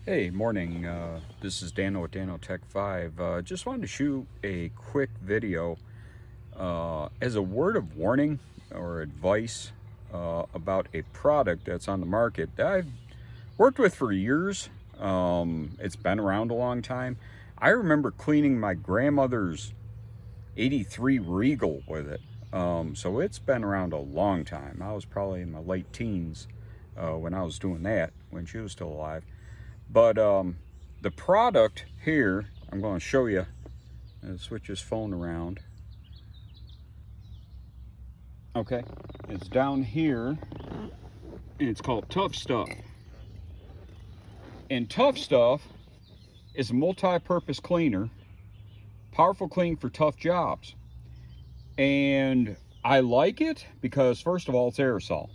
Hey, morning. This is Dano with Dano Tech 5. Just wanted to shoot a quick video as a word of warning or advice about a product that's on the market that I've worked with for years. It's been around a long time. I remember cleaning my grandmother's 83 Regal with it. So it's been around a long time. I was probably in my late teens when I was doing that, when she was still alive. But the product here, I'm going to show you. Switch this phone around. Okay, it's down here, and it's called Tuff Stuff. And Tuff Stuff is a multi-purpose cleaner, powerful clean for tough jobs. And I like it because, first of all, it's aerosol.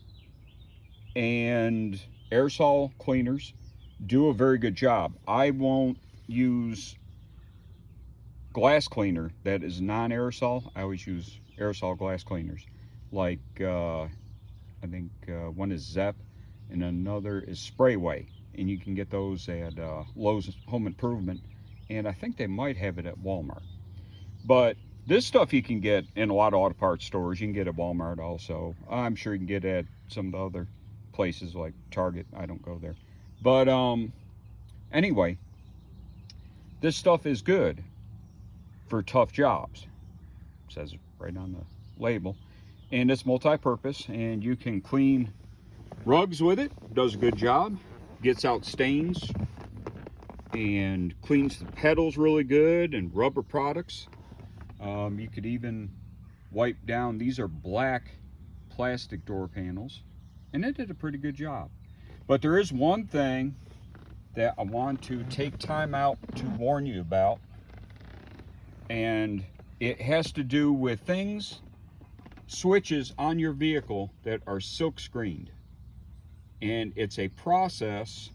And aerosol cleaners do a very good job. I won't use glass cleaner that is non-aerosol. I always use aerosol glass cleaners. Like I think one is Zep and another is Sprayway, and you can get those at Lowe's Home Improvement, and I think they might have it at Walmart. But this stuff you can get in a lot of auto parts stores. You can get at Walmart also. I'm sure you can get at some of the other places like Target. I don't go there. But anyway, this stuff is good for tough jobs. It says it right on the label. And it's multi-purpose, and you can clean rugs with it. Does a good job. Gets out stains and cleans the pedals really good, and rubber products. You could even wipe down, these are black plastic door panels, and it did a pretty good job. But there is one thing that I want to take time out to warn you about, and it has to do with things, switches on your vehicle that are silk screened. And it's a process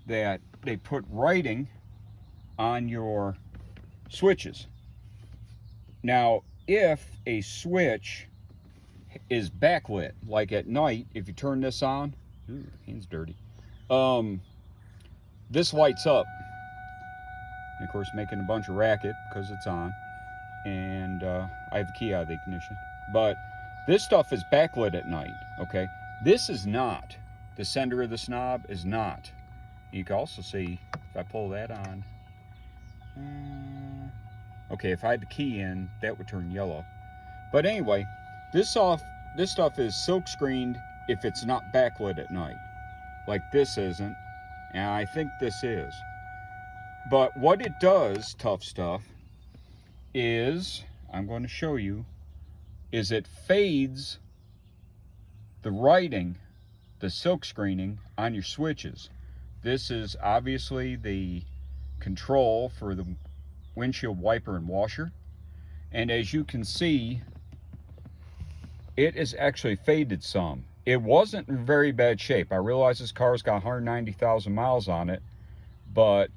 that they put writing on your switches. Now, if a switch is backlit, like at night, if you turn this on, ooh, hand's dirty, this lights up, and of course making a bunch of racket because it's on, and I have the key out of the ignition. But this stuff is backlit at night, okay? This is not. The center of this knob is not. You can also see, if I pull that on, okay, if I had the key in, that would turn yellow. But anyway, this stuff is silk screened if it's not backlit at night. Like this isn't, and I think this is. But what it does, Tuff Stuff, is, I'm going to show you, is it fades the writing, the silk screening on your switches. This is obviously the control for the windshield wiper and washer. And as you can see, it is actually faded some. It wasn't in very bad shape. I realize this car's got 190,000 miles on it, but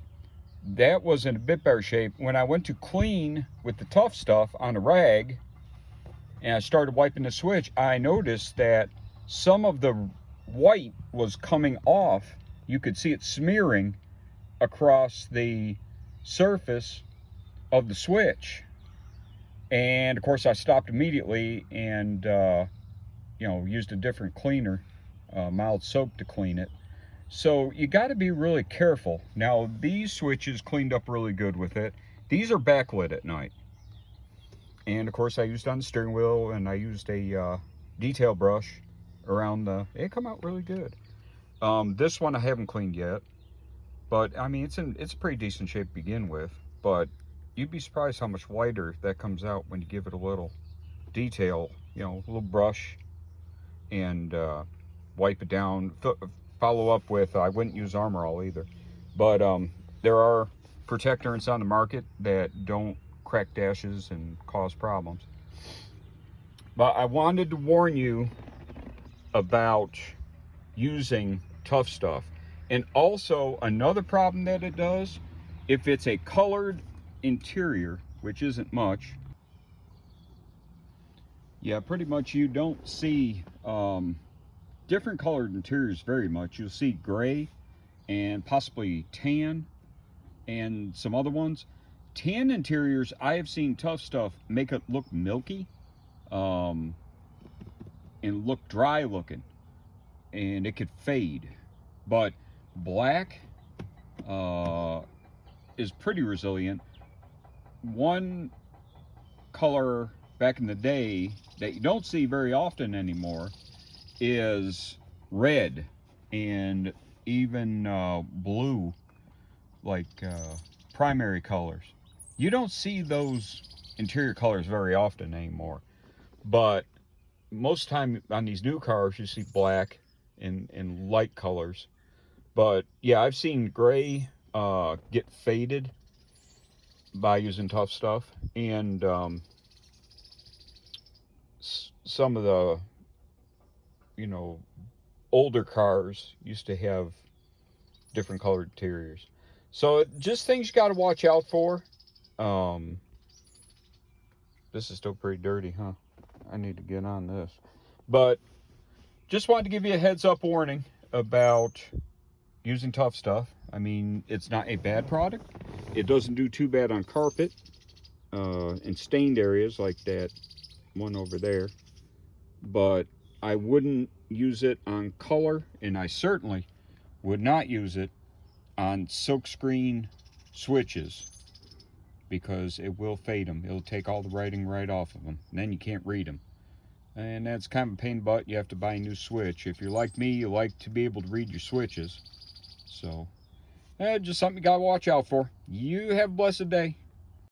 that was in a bit better shape. When I went to clean with the Tuff Stuff on a rag and I started wiping the switch, I noticed that some of the white was coming off. You could see it smearing across the surface of the switch. And of course I stopped immediately and used a different cleaner, mild soap, to clean it. So you got to be really careful. Now these switches cleaned up really good with it. These are backlit at night, and of course I used on the steering wheel, and I used a detail brush around it come out really good. This one I haven't cleaned yet, but I mean it's a pretty decent shape to begin with. But you'd be surprised how much whiter that comes out when you give it a little detail, a little brush, and wipe it down. Follow up with, I wouldn't use Armor All either, but there are protectors on the market that don't crack dashes and cause problems. But I wanted to warn you about using Tuff Stuff. And also another problem that it does, if it's a colored interior, which isn't much, yeah, pretty much you don't see different colored interiors very much. You'll see gray and possibly tan and some other ones. Tan interiors, I have seen Tuff Stuff make it look milky, and look dry looking, and it could fade. But black is pretty resilient. One color back in the day that you don't see very often anymore is red, and even blue, like primary colors. You don't see those interior colors very often anymore, but most time on these new cars you see black and light colors. But yeah, I've seen gray get faded by using Tuff Stuff, and some of the, you know, older cars used to have different colored interiors. So just things you got to watch out for. This is still pretty dirty, huh? I need to get on this. But just wanted to give you a heads up warning about using Tuff Stuff. I mean, it's not a bad product. It doesn't do too bad on carpet and stained areas like that one over there. But I wouldn't use it on color, and I certainly would not use it on silkscreen switches, because it will fade them. It'll take all the writing right off of them, and then you can't read them. And that's kind of a pain in the butt. You have to buy a new switch. If you're like me, you like to be able to read your switches. So, just something you gotta watch out for. You have a blessed day.